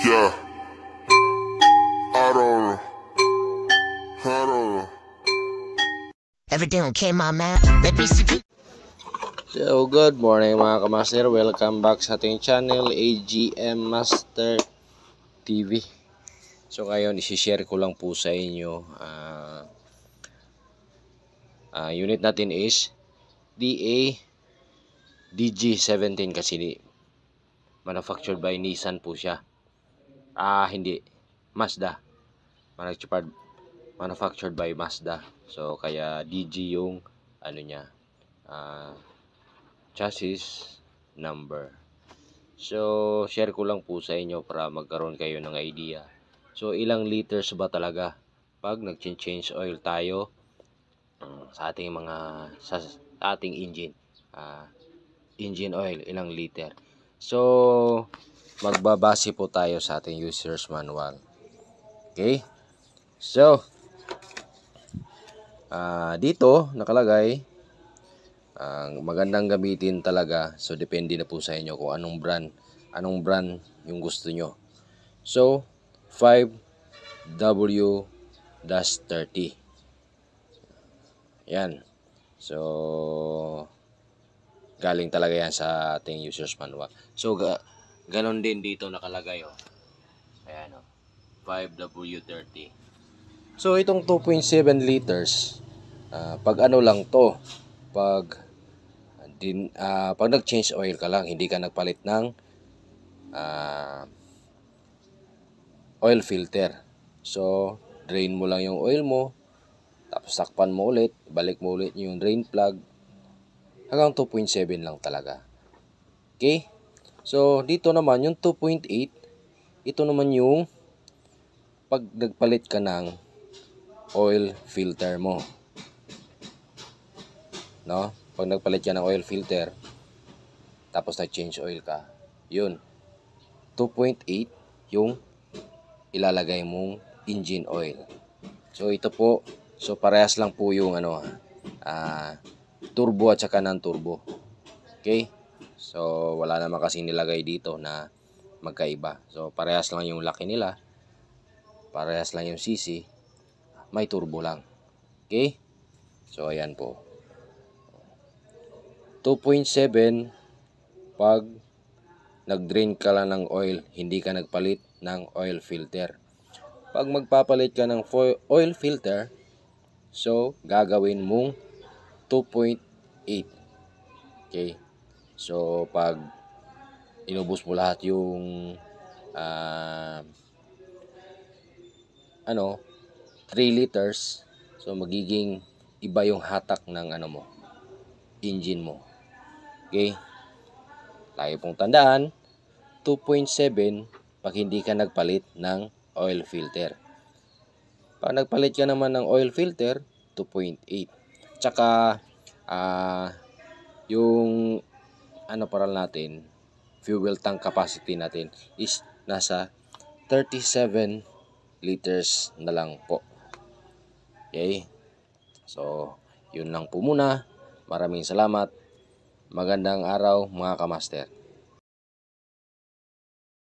Yeah, I don't know. I don't know. Everything okay, my man? Let me see. So, good morning mga kamaster. Welcome back sa ating channel, AGM Master TV. So, ngayon, isi-share ko lang po sa inyo. Unit natin is DA DG17 kasi manufactured by Nissan po siya. Hindi. Mazda. Manufactured by Mazda. So, kaya DG yung ano niya. Chassis number. So, share ko lang po sa inyo para magkaroon kayo ng idea. So, ilang liters ba talaga pag nag-change oil tayo sa ating ating engine. Engine oil, ilang liter. So, magbabase po tayo sa ating user's manual. Okay? So, dito nakalagay ang magandang gamitin talaga. So, depende na po sa inyo kung anong brand yung gusto nyo. So, 5W-30. Yan. So, galing talaga yan sa ating user's manual. So, ganon din dito nakalagay. Ayan, 5W30. So, itong 2.7 liters, pag ano lang to, pag nag-change oil ka lang, hindi ka nagpalit ng oil filter. So, drain mo lang yung oil mo, tapos takpan mo ulit, balik mo ulit yung drain plug, hanggang 2.7 lang talaga. Okay? So, dito naman, yung 2.8, ito naman yung pag nagpalit ka ng oil filter mo. No? Pag nagpalit ka ng oil filter, tapos nag-change oil ka, yun. 2.8 yung ilalagay mong engine oil. So, ito po, so parehas lang po yung turbo at saka non-turbo. Okay? So, wala naman kasi nilagay dito na magkaiba. So, parehas lang yung laki nila. Parehas lang yung cc. May turbo lang. Okay? So, ayan po. 2.7 pag nag-drain ka lang ng oil, hindi ka nagpalit ng oil filter. Pag magpapalit ka ng oil filter, so, gagawin mong 2.8. Okay? So, pag inubos mo lahat yung 3 liters, so magiging iba yung hatak ng engine mo. Okay? Lagi pong tandaan, 2.7 pag hindi ka nagpalit ng oil filter. Pag nagpalit ka naman ng oil filter, 2.8. Tsaka yung paral natin, fuel tank capacity natin is nasa 37 liters na lang po. Okay? So, yun lang po muna. Maraming salamat. Magandang araw mga kamaster.